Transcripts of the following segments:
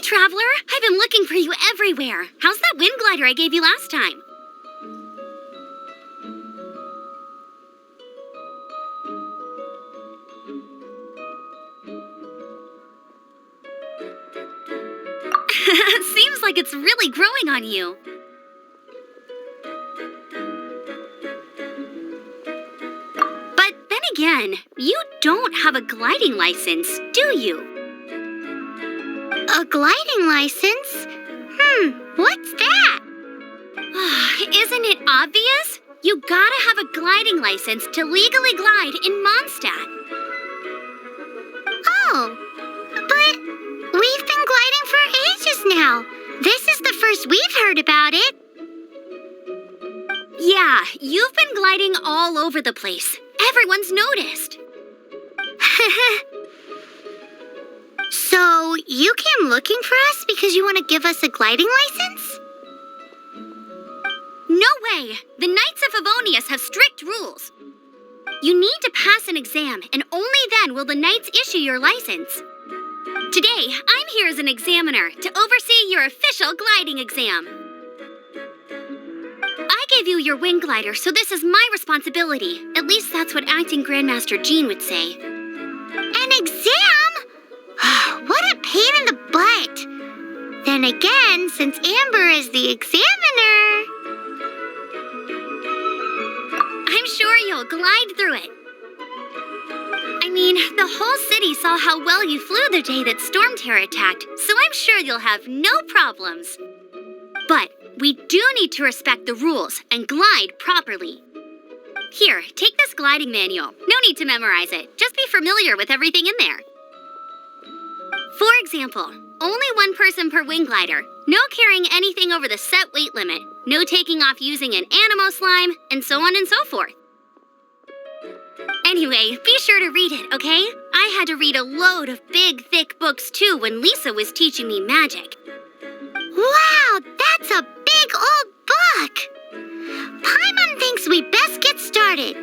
Traveler, I've been looking for you everywhere. How's that wind glider I gave you last time? Seems like it's really growing on you. But then again, you don't have a gliding license, do you? A gliding license? What's that? Isn't it obvious? You gotta have a gliding license to legally glide in Mondstadt. Oh, but we've been gliding for ages now. This is the first we've heard about it. Yeah, you've been gliding all over the place. Everyone's noticed. So, you came looking for us because you want to give us a gliding license? No way! The Knights of Favonius have strict rules. You need to pass an exam, and only then will the Knights issue your license. Today, I'm here as an examiner to oversee your official gliding exam. I gave you your wing glider, so this is my responsibility. At least that's what Acting Grandmaster Jean would say. An exam? What a pain in the butt! Then again, since Amber is the examiner... I'm sure you'll glide through it. I mean, the whole city saw how well you flew the day that Storm Terror attacked, so I'm sure you'll have no problems. But we do need to respect the rules and glide properly. Here, take this gliding manual. No need to memorize it. Just be familiar with everything in there. For example, only one person per wing glider, no carrying anything over the set weight limit, no taking off using an animo slime, and so on and so forth. Anyway, be sure to read it, okay? I had to read a load of big, thick books too when Lisa was teaching me magic. Wow, that's a big old book! Paimon thinks we best get started.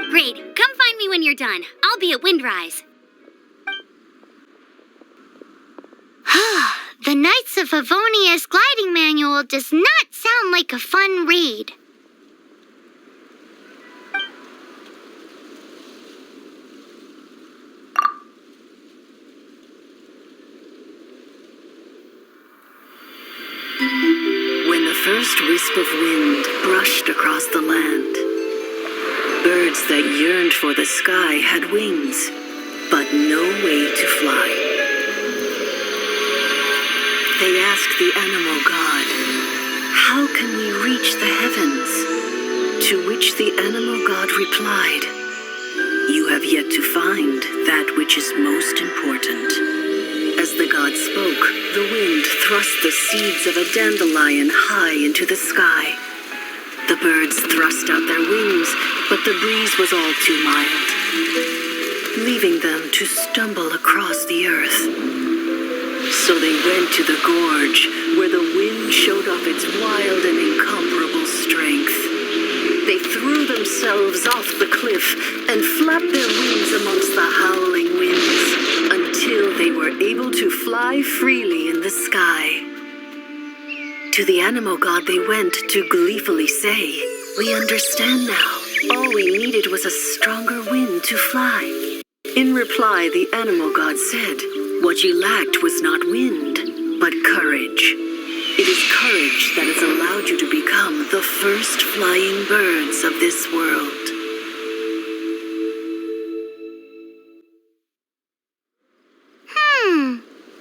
Great, come find me when you're done. I'll be at Windrise. The Knights of Favonius gliding manual does not sound like a fun read. When the first wisp of wind brushed across the land, birds that yearned for the sky had wings, but no way to fly. They asked the animal god, "How can we reach the heavens?" To which the animal god replied, "You have yet to find that which is most important." As the god spoke, the wind thrust the seeds of a dandelion high into the sky. The birds thrust out their wings, but the breeze was all too mild, leaving them to stumble across the earth. So they went to the gorge, where the wind showed off its wild and incomparable strength. They threw themselves off the cliff and flapped their wings amongst the howling winds until they were able to fly freely in the sky. To the animal god they went to gleefully say, "We understand now. All we needed was a stronger wind to fly." In reply, the animal god said, "What you lacked was not wind, but courage. It is courage that has allowed you to become the first flying birds of this world."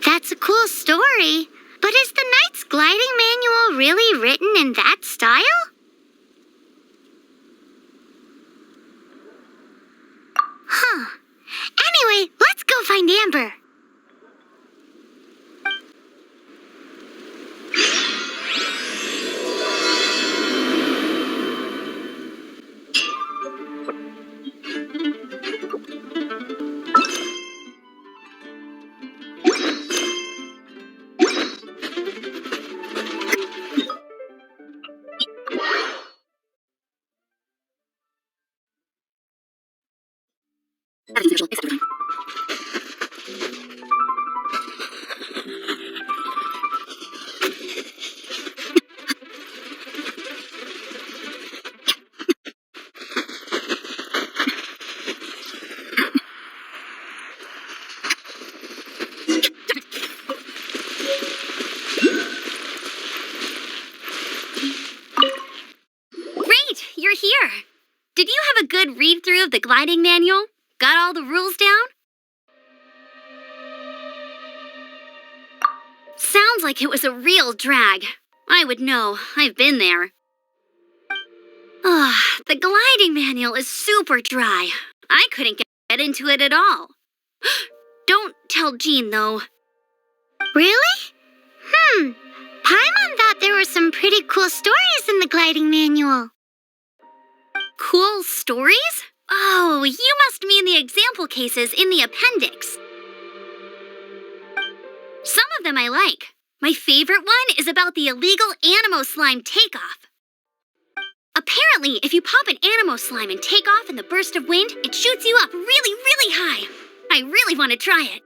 That's a cool story. But is the Knight's gliding manual really written in that style? Huh. Anyway, let's go find Amber. Great, you're here. Did you have a good read-through of the gliding manual? Got all the rules down? Sounds like it was a real drag. I would know. I've been there. The gliding manual is super dry. I couldn't get into it at all. Don't tell Jean, though. Really? Paimon thought there were some pretty cool stories in the gliding manual. Cool stories? Oh, you must mean the example cases in the appendix. Some of them I like. My favorite one is about the illegal Animo slime takeoff. Apparently, if you pop an Animo slime and take off in the burst of wind, it shoots you up really, really high. I really want to try it.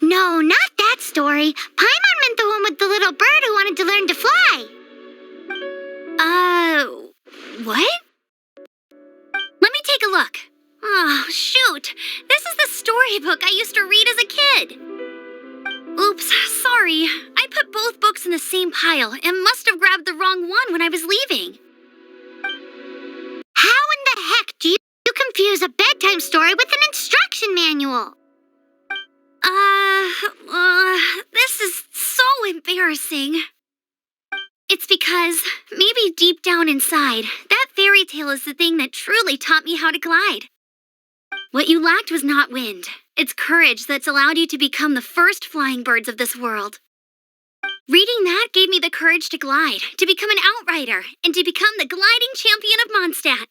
No, not that story. Paimon meant the one with the little bird who wanted to learn to fly. What? Let me take a look. Oh, shoot. This is the storybook I used to read as a kid. Oops, sorry. I put both books in the same pile and must have grabbed the wrong one when I was leaving. How in the heck do you confuse a bedtime story with an instruction manual? This is so embarrassing. It's because, maybe deep down inside, that fairy tale is the thing that truly taught me how to glide. What you lacked was not wind. It's courage that's allowed you to become the first flying birds of this world. Reading that gave me the courage to glide, to become an outrider, and to become the gliding champion of Mondstadt.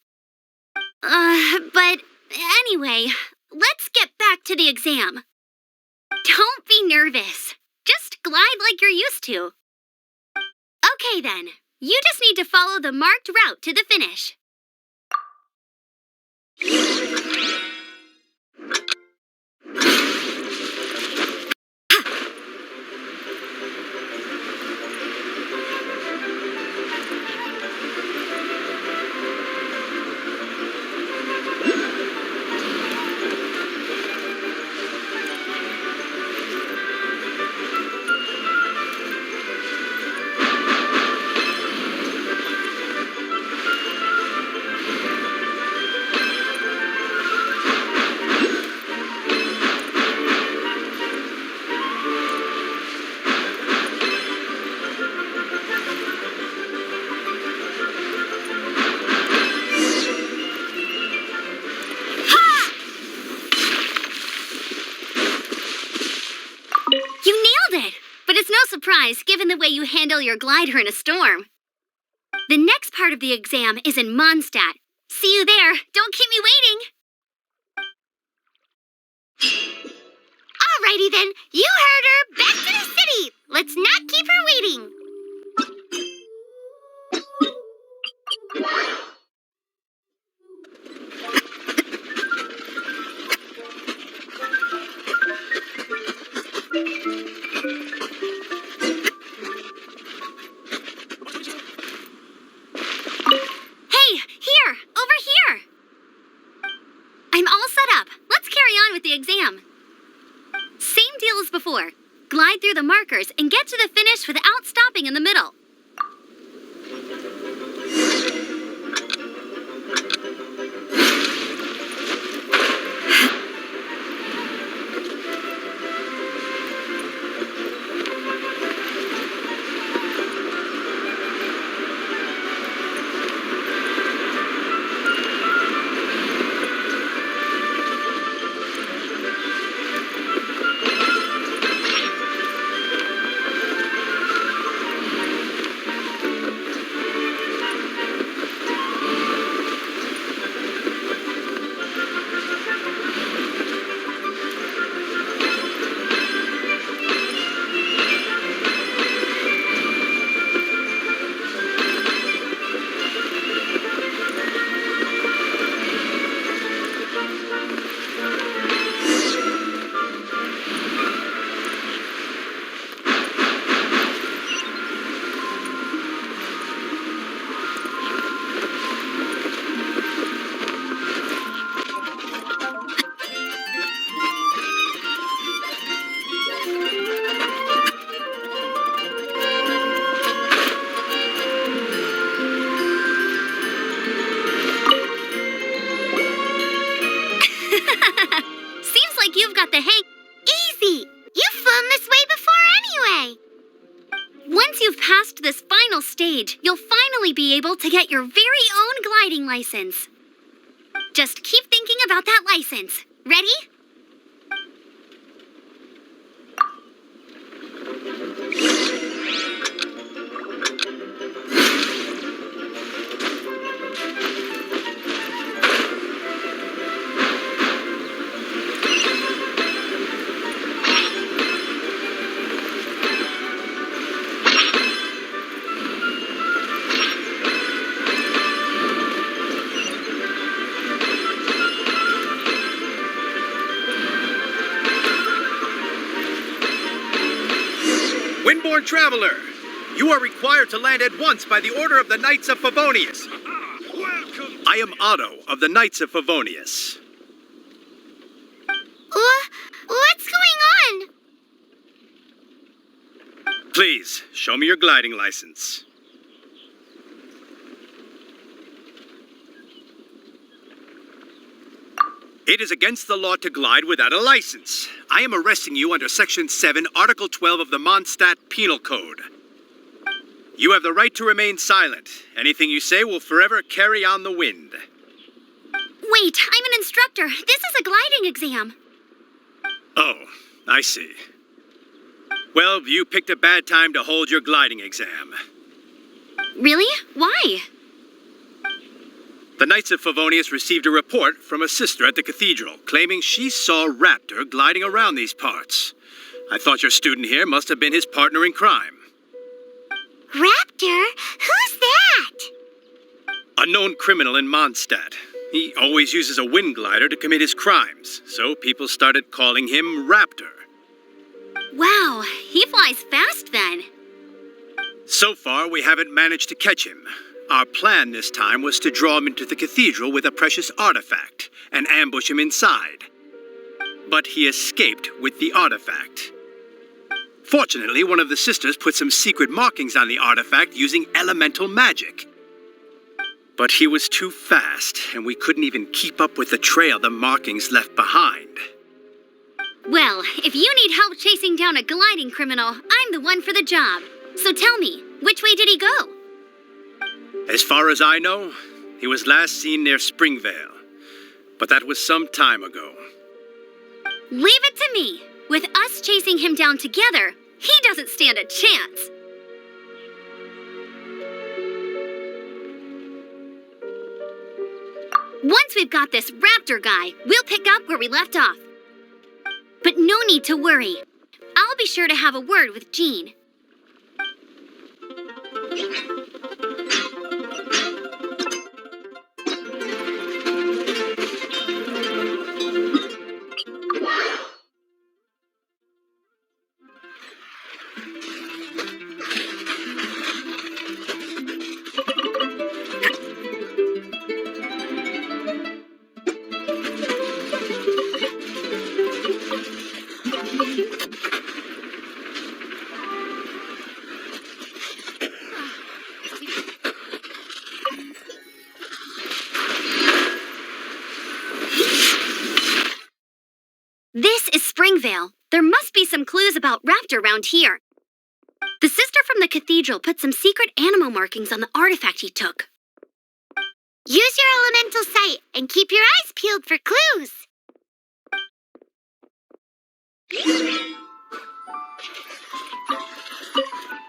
But anyway, let's get back to the exam. Don't be nervous. Just glide like you're used to. Okay then, you just need to follow the marked route to the finish. Surprise, given the way you handle your glider in a storm. The next part of the exam is in Mondstadt. See you there. Don't keep me waiting. Alrighty then, you heard her. Back to the city. Let's not keep her waiting. The exam. Same deal as before. Glide through the markers and get to the finish without stopping in the middle. this final stage, you'll finally be able to get your very own gliding license. Just keep thinking about that license. Ready? Windborne Traveler, you are required to land at once by the order of the Knights of Favonius. Welcome. I am Otto of the Knights of Favonius. What's going on? Please, show me your gliding license. It is against the law to glide without a license. I am arresting you under Section 7, Article 12 of the Mondstadt Penal Code. You have the right to remain silent. Anything you say will forever carry on the wind. Wait, I'm an instructor. This is a gliding exam. Oh, I see. Well, you picked a bad time to hold your gliding exam. Really? Why? The Knights of Favonius received a report from a sister at the cathedral claiming she saw Raptor gliding around these parts. I thought your student here must have been his partner in crime. Raptor? Who's that? A known criminal in Mondstadt. He always uses a wind glider to commit his crimes, so people started calling him Raptor. Wow, he flies fast then. So far, we haven't managed to catch him. Our plan this time was to draw him into the cathedral with a precious artifact and ambush him inside. But he escaped with the artifact. Fortunately, one of the sisters put some secret markings on the artifact using elemental magic. But he was too fast, and we couldn't even keep up with the trail the markings left behind. Well, if you need help chasing down a gliding criminal, I'm the one for the job. So tell me, which way did he go? As far as I know, he was last seen near Springvale. But that was some time ago. Leave it to me. With us chasing him down together, he doesn't stand a chance. Once we've got this Raptor guy, we'll pick up where we left off. But no need to worry. I'll be sure to have a word with Jean. This is Springvale. There must be some clues about Raptor around here. The sister from the cathedral put some secret animal markings on the artifact he took. Use your elemental sight and keep your eyes peeled for clues.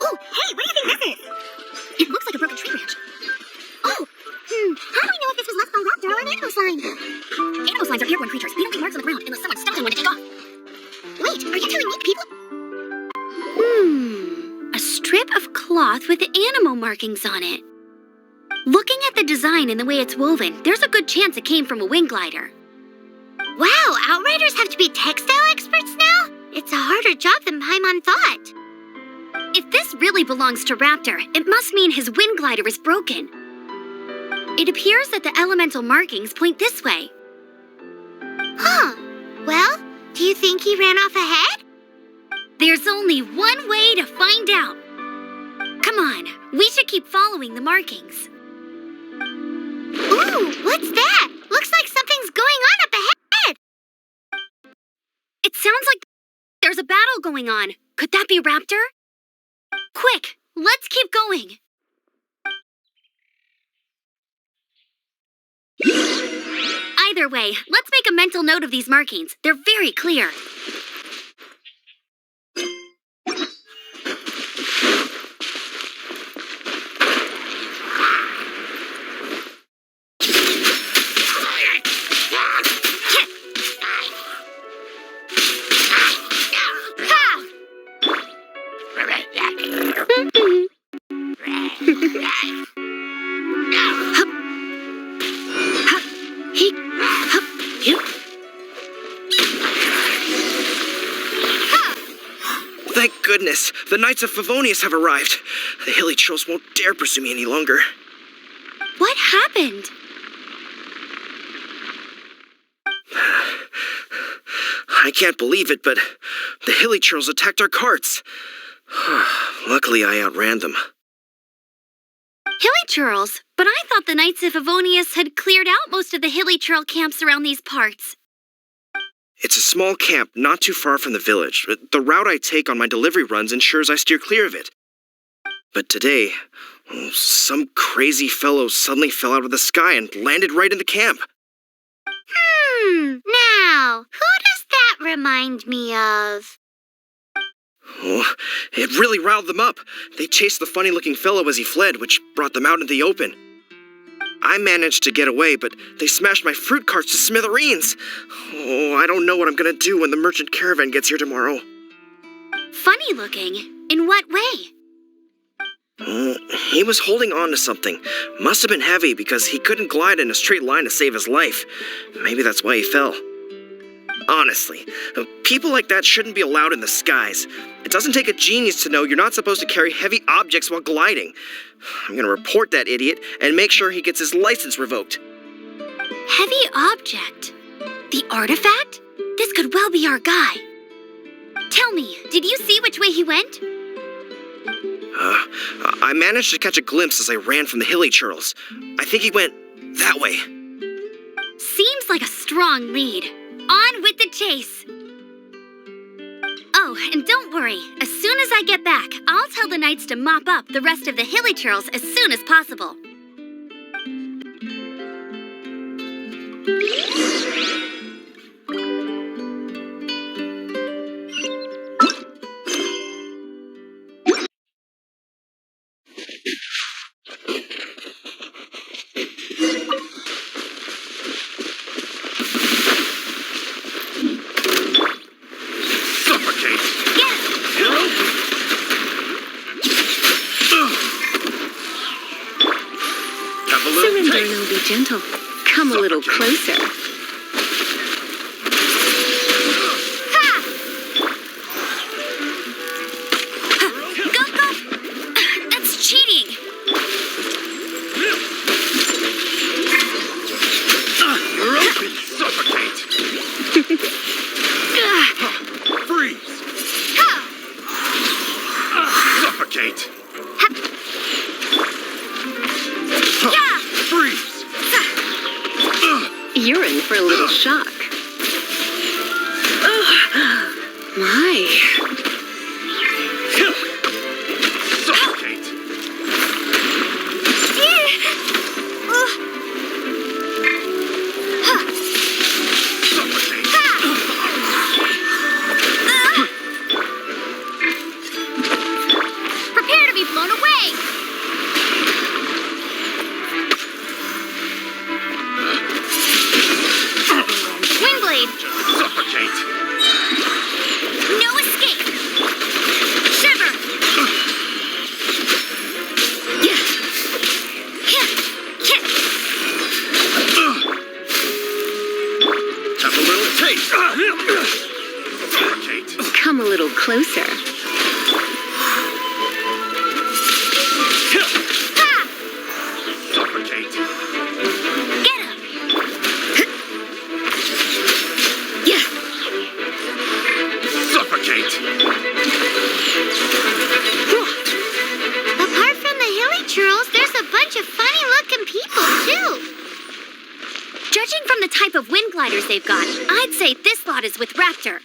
Oh, hey, what do you think this is? It looks like a broken tree branch. Oh, how do we know if this was left by Raptor or an animal sign? Animal signs are airborne creatures. They don't leave marks on the ground unless someone stepped on one to take off. Wait, are you telling me people? A strip of cloth with animal markings on it. Looking at the design and the way it's woven, there's a good chance it came from a wing glider. Wow, Outriders have to be textile experts now? It's a harder job than Paimon thought. If this really belongs to Raptor, it must mean his wind glider is broken. It appears that the elemental markings point this way. Huh. Well, do you think he ran off ahead? There's only one way to find out. Come on, we should keep following the markings. Ooh, what's that? Looks like something's going on up ahead. It sounds like there's a battle going on. Could that be Raptor? Quick, let's keep going. Either way, let's make a mental note of these markings. They're very clear. Thank goodness, the Knights of Favonius have arrived. The hilly trolls won't dare pursue me any longer. What happened? I can't believe it, but the hilly trolls attacked our carts. Luckily, I outran them. Hilly churls? But I thought the Knights of Favonius had cleared out most of the hilly churl camps around these parts. It's a small camp not too far from the village. The route I take on my delivery runs ensures I steer clear of it. But today, some crazy fellow suddenly fell out of the sky and landed right in the camp. Now, who does that remind me of? Oh, it really riled them up. They chased the funny-looking fellow as he fled, which brought them out into the open. I managed to get away, but they smashed my fruit carts to smithereens. Oh, I don't know what I'm gonna do when the merchant caravan gets here tomorrow. Funny looking? In what way? He was holding on to something. Must have been heavy because he couldn't glide in a straight line to save his life. Maybe that's why he fell. Honestly, people like that shouldn't be allowed in the skies. It doesn't take a genius to know you're not supposed to carry heavy objects while gliding. I'm gonna report that idiot and make sure he gets his license revoked. Heavy object? The artifact? This could well be our guy. Tell me, did you see which way he went? I managed to catch a glimpse as I ran from the hilly churls. I think he went that way. Seems like a strong lead. On with the chase. Oh, and don't worry. As soon as I get back, I'll tell the knights to mop up the rest of the hilly churls as soon as possible. Surrender and be gentle. Come a little closer. Go, go! That's cheating! Suffocate! Freeze! Suffocate! Freeze! You're in for a little shock. My. Suffocate! Suffocate! Prepare to be blown away! Windblade! Suffocate! No escape! Shiver! Have a little taste! Suffocate! Come a little closer. Suffocate! Get him! Suffocate! Apart from the hilly churls, there's a bunch of funny-looking people, too. Judging from the type of wind gliders they've got, I'd say this lot is with Raptor.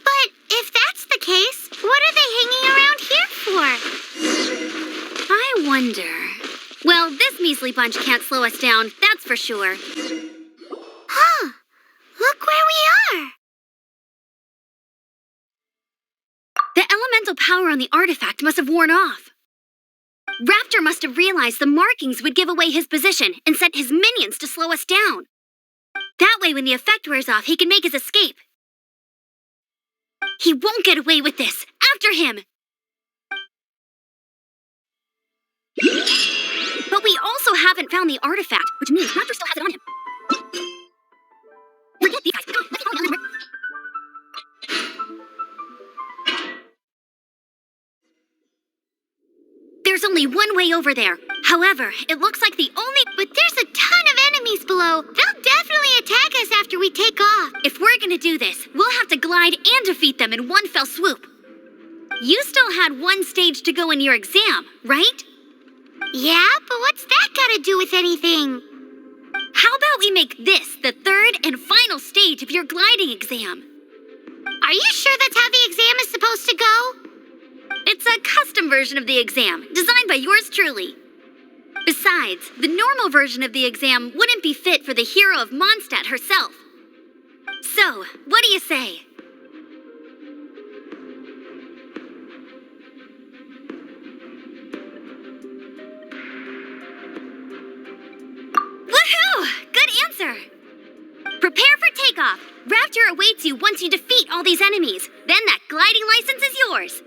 But if that's the case, what are they hanging around here for? wonder. Well, this measly bunch can't slow us down, that's for sure. Huh. Look where we are. The elemental power on the artifact must have worn off. Raptor must have realized the markings would give away his position and sent his minions to slow us down. That way, when the effect wears off, he can make his escape. He won't get away with this. After him! But we also haven't found the artifact, which means Raptor still has it on him. Forget these guys. Come on, let's follow them. There's only one way over there. However, it looks like the only... But there's a ton of enemies below. They'll definitely attack us after we take off. If we're gonna do this, we'll have to glide and defeat them in one fell swoop. You still had one stage to go in your exam, right? Yeah, but what's that gotta do with anything? How about we make this the third and final stage of your gliding exam? Are you sure that's how the exam is supposed to go? It's a custom version of the exam, designed by yours truly. Besides, the normal version of the exam wouldn't be fit for the hero of Mondstadt herself. So, what do you say? Woohoo! Good answer! Prepare for takeoff. Raptor awaits you once you defeat all these enemies. Then that gliding license is yours.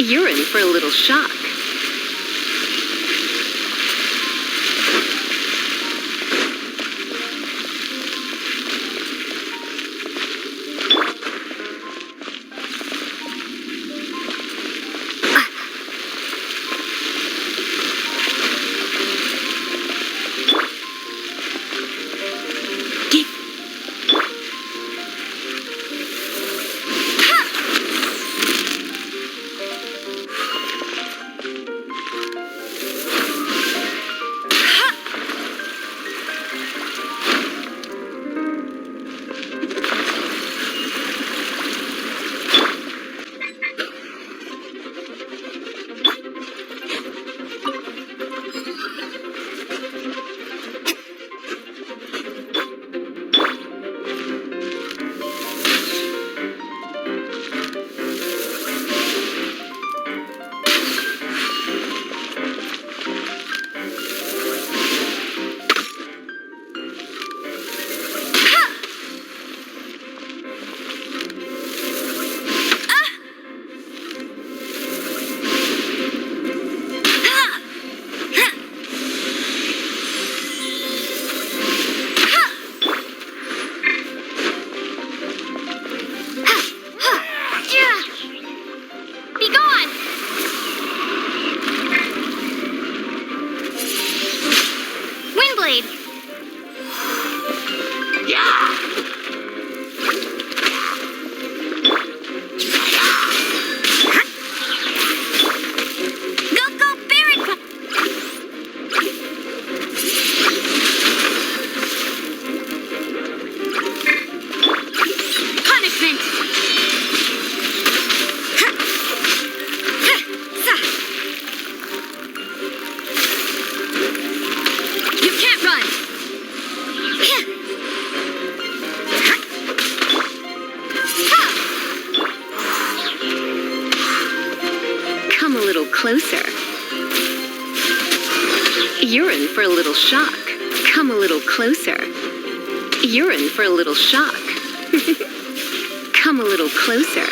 You're in for a little shock. Closer. You're in for a little shock. Come a little closer. You're in for a little shock. Come a little closer.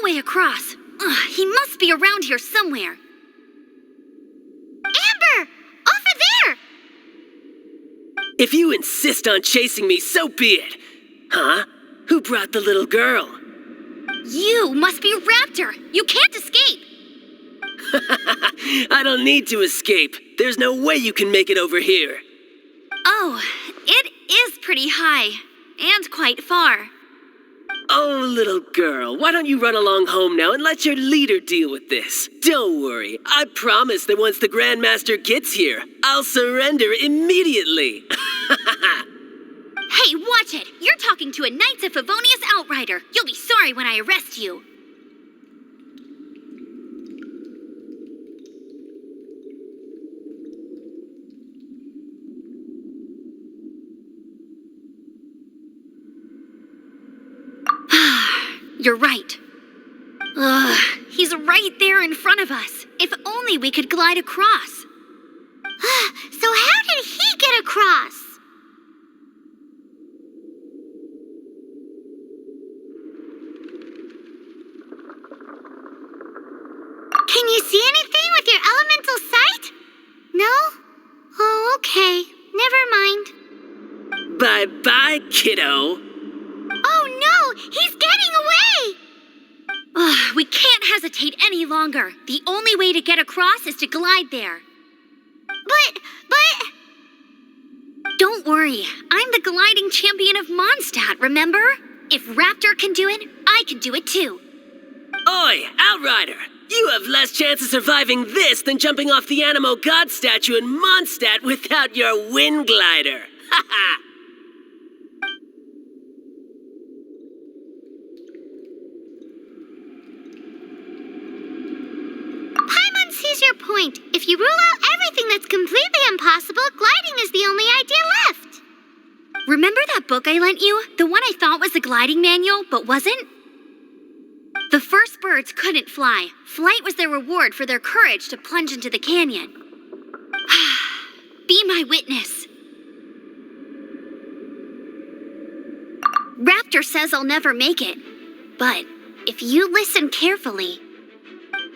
way across. Ugh, he must be around here somewhere. Amber! Over there! If you insist on chasing me, so be it. Huh? Who brought the little girl? You must be Raptor. You can't escape. I don't need to escape. There's no way you can make it over here. Oh, it is pretty high. And quite far. Oh, little girl, why don't you run along home now and let your leader deal with this? Don't worry, I promise that once the Grandmaster gets here, I'll surrender immediately. Hey, watch it! You're talking to a Knights of Favonius outrider. You'll be sorry when I arrest you. You're right. Ugh, he's right there in front of us. If only we could glide across. So how did he get across? Can you see anything with your elemental sight? No? Oh, okay. Never mind. Bye-bye, kiddo. Oh no! He's getting away! Ugh, we can't hesitate any longer. The only way to get across is to glide there. But... Don't worry. I'm the gliding champion of Mondstadt, remember? If Raptor can do it, I can do it too. Oi, Outrider! You have less chance of surviving this than jumping off the Animo God statue in Mondstadt without your wind glider. Ha ha! Paimon sees your point. If you rule out everything that's completely impossible, gliding is the only idea left. Remember that book I lent you? The one I thought was the gliding manual, but wasn't? The first birds couldn't fly. Flight was their reward for their courage to plunge into the canyon. Be my witness. Raptor says I'll never make it. But if you listen carefully...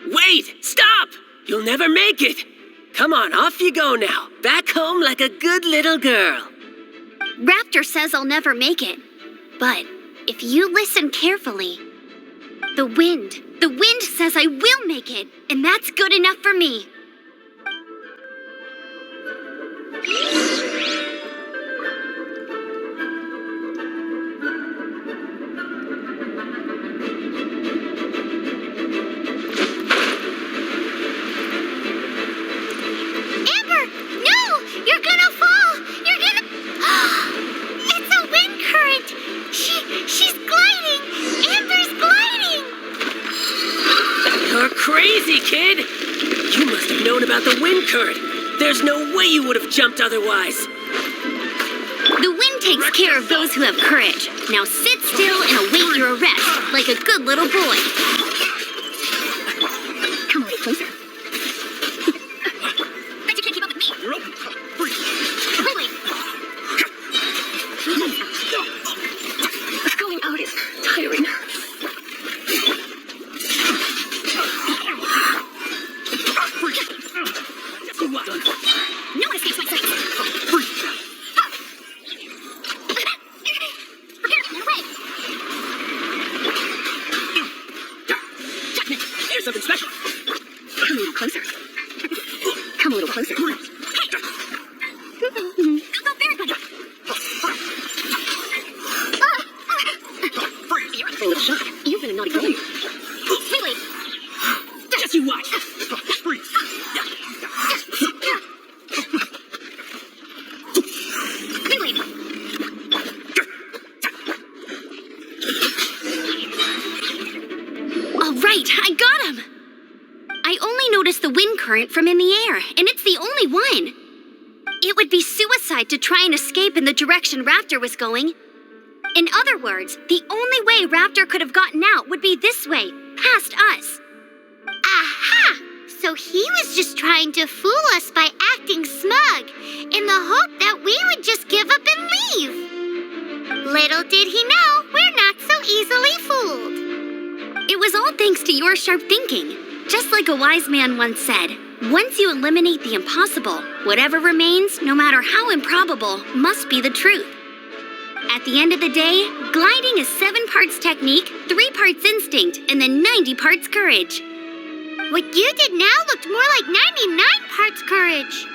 Wait! Stop! You'll never make it! Come on, off you go now. Back home like a good little girl. Raptor says I'll never make it. But if you listen carefully... The wind says I will make it, and that's good enough for me. Amber, no! You're gonna fall! You're gonna... It's a wind current! She's gliding! Amber's gliding! You're crazy, kid! You must have known about the wind current. There's no way you would have jumped otherwise. The wind takes care of those who have courage. Now sit still and await your arrest, like a good little boy. Come a little closer. Bet you can't keep up with me. You're open. Really? Going out is tiring. No one escapes my sight. Prepare to get away. Here's something special. Come a little closer. Come a little closer. Hey! Go, everybody! You're a little shy. You've been a naughty boy. Really? Just you watch. Really? All right, I got him. I only noticed the wind current from in the air, and it's the only one. It would be suicide to try and escape in the direction Raptor was going. In other words, the only way Raptor could have gotten out would be this way, past us. Aha! So he was just trying to fool us by acting smug, in the hope that we would just give up and leave. Little did he know, we're not so easily fooled. It was all thanks more sharp thinking. Just like a wise man once said, once you eliminate the impossible, whatever remains, no matter how improbable, must be the truth. At the end of the day, gliding is 7 parts technique, 3 parts instinct, and then 90 parts courage. What you did now looked more like 99 parts courage.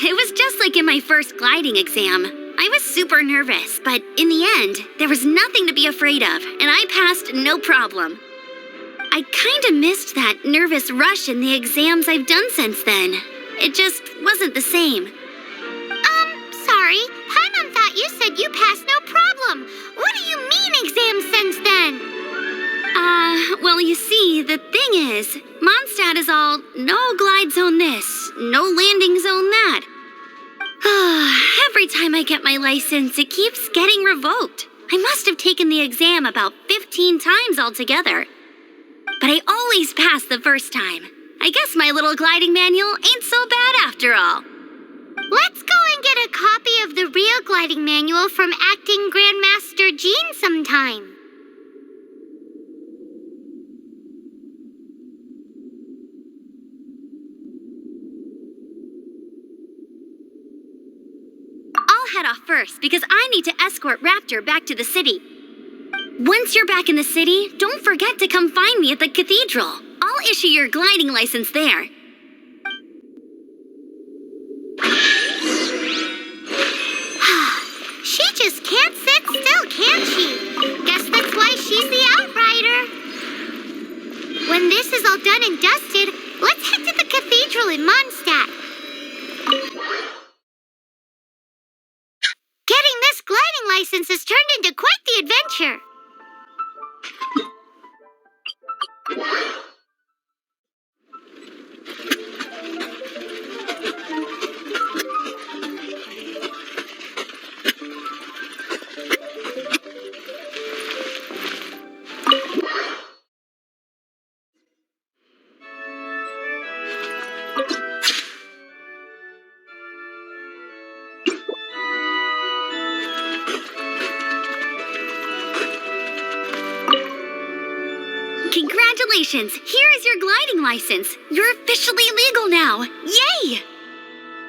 It was just like in my first gliding exam. I was super nervous, but in the end, there was nothing to be afraid of, and I passed no problem. I kinda missed that nervous rush in the exams I've done since then. It just wasn't the same. Sorry. Paimon thought you said you passed no problem. What do you mean exams since then? Well, you see, the thing is, Mondstadt is all no glide zone this, no landing zone that. Every time I get my license, it keeps getting revoked. I must have taken the exam about 15 times altogether. But I always pass the first time. I guess my little gliding manual ain't so bad after all. Let's go and get a copy of the real gliding manual from Acting Grandmaster Jean sometime. I'll head off first because I need to escort Raptor back to the city. Once you're back in the city, don't forget to come find me at the cathedral. I'll issue your gliding license there. She just can't sit still, can she? Guess that's why she's the Outrider. When this is all done and dusted, let's head to the cathedral in Mondstadt. Getting this gliding license has turned into quite the adventure. Congratulations! Here is your gliding license. You're officially legal now. Yay!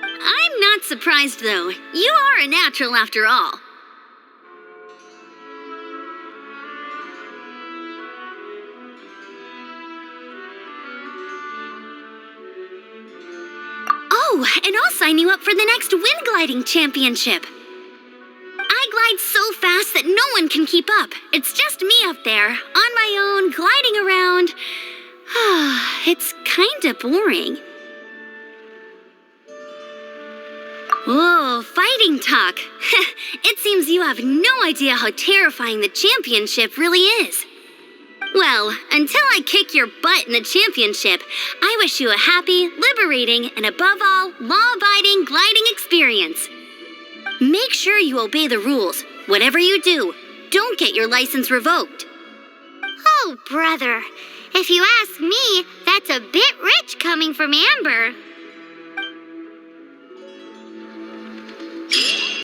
I'm not surprised, though. You are a natural after all. Oh, and I'll sign you up for the next wind gliding championship. I glide so fast that no one can keep up. It's just me up there, on my own, gliding around. It's kinda boring. Oh, fighting talk. It seems you have no idea how terrifying the championship really is. Well, until I kick your butt in the championship, I wish you a happy, liberating, and above all, law-abiding gliding experience. Make sure you obey the rules. Whatever you do, don't get your license revoked. Oh, brother. If you ask me, that's a bit rich coming from Amber.